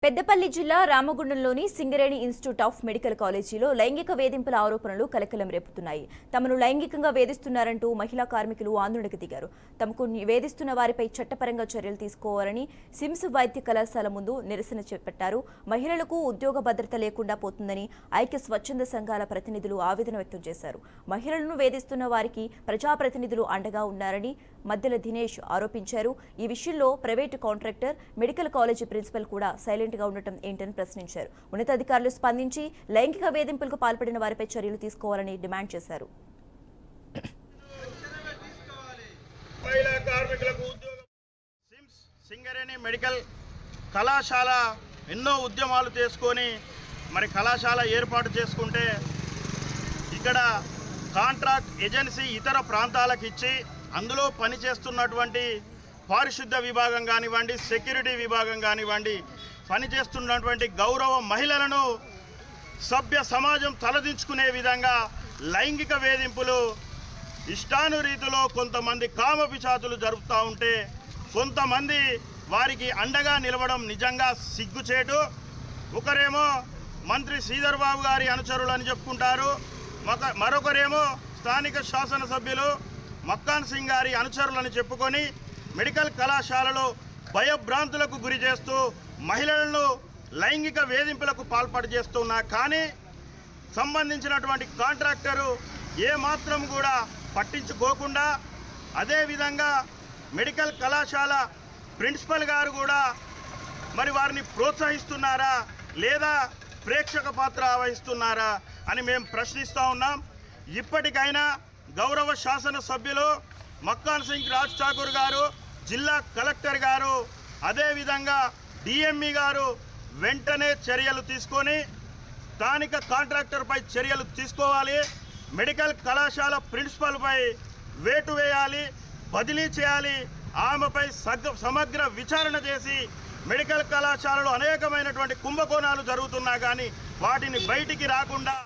పెద్దపల్లి జిల్లా రామగుండంలోని Singareni institute of medical కాలేజీలో లైంగిక వేధింపుల ఆరోపణలు కలకలం రేపుతున్నాయి. తమను లైంగికంగా వేధిస్తున్నారంటూ మహిళా కార్మికులు ఆందోళనకు దిగారు. తమకు వేధిస్తున్న వారిపై చట్టపరంగా చర్యలు తీసుకోవాలని సిమ్స్ వైద్య కళాశాల ముందు నిరసన చేపట్టారు. మహిళలకు ఉద్యోగ భద్రత లేకుండా పోతుందని ఐక్య స్వచ్ఛంద సంఘాల ప్రతినిధులు ఆవేదన వ్యక్తం చేశారు. మహిళలను వేధిస్తున్న వారికి ప్రజాప్రతినిధులు అండగా ఉన్నారని మద్దెల దినేష్ ఆరోపించారు. ఈ విషయంలో private contractor, medical college principal కూడా సైలెంట్ గా ఉండటం ఏంటని ప్రశ్నించారు. ఉన్నతాధికారులు స్పందించి లైంగిక వేధింపులకు పాల్పడిన వారిపై చర్యలు తీసుకోవాలని డిమాండ్ చేశారు. సింగరేణి మెడికల్ కళాశాల ఎన్నో ఉద్యమాలు చేసుకొని మరి కళాశాల ఏర్పాటు చేసుకుంటే ఇక్కడ కాంట్రాక్ట్ ఏజెన్సీ ఇతర ప్రాంతాలకు ఇచ్చి అందులో పనిచేస్తున్నటువంటి పారిశుద్ధ విభాగం కానివ్వండి, సెక్యూరిటీ విభాగం కానివ్వండి, పనిచేస్తున్నటువంటి గౌరవ మహిళలను సభ్య సమాజం తలదించుకునే విధంగా లైంగిక వేధింపులు ఇష్టానురీతిలో కొంతమంది కామపిశాచులు జరుపుతూ ఉంటే కొంతమంది వారికి అండగా నిలవడం నిజంగా సిగ్గుచేటు. ఒకరేమో మంత్రి శ్రీధర్ బాబు గారి అనుచరులని చెప్పుకుంటారు, మరొకరేమో స్థానిక శాసనసభ్యులు మక్కాన్ సింగ్ గారి అనుచరులని చెప్పుకొని మెడికల్ కళాశాలలో భయభ్రాంతులకు గురి చేస్తూ మహిళలను లైంగిక వేధింపులకు పాల్పడి చేస్తున్నా కానీ సంబంధించినటువంటి కాంట్రాక్టరు ఏమాత్రం కూడా పట్టించుకోకుండా, అదేవిధంగా మెడికల్ కళాశాల ప్రిన్సిపల్ గారు కూడా మరి వారిని ప్రోత్సహిస్తున్నారా లేదా ప్రేక్షక పాత్ర వహిస్తున్నారా అని మేము ప్రశ్నిస్తూ ఉన్నాం. ఇప్పటికైనా గౌరవ శాసనసభ్యులు మక్కాన్ సింగ్ రాజ్ ఠాకూర్ గారు, జిల్లా కలెక్టర్ గారు, అదేవిధంగా డిఎంఈ గారు వెంటనే చర్యలు తీసుకొని స్థానిక కాంట్రాక్టర్పై చర్యలు తీసుకోవాలి. మెడికల్ కళాశాల ప్రిన్సిపల్పై వేటు వేయాలి, బదిలీ చేయాలి. ఆమెపై సమగ్ర విచారణ చేసి మెడికల్ కళాశాలలో అనేకమైనటువంటి కుంభకోణాలు జరుగుతున్నా కానీ వాటిని బయటికి రాకుండా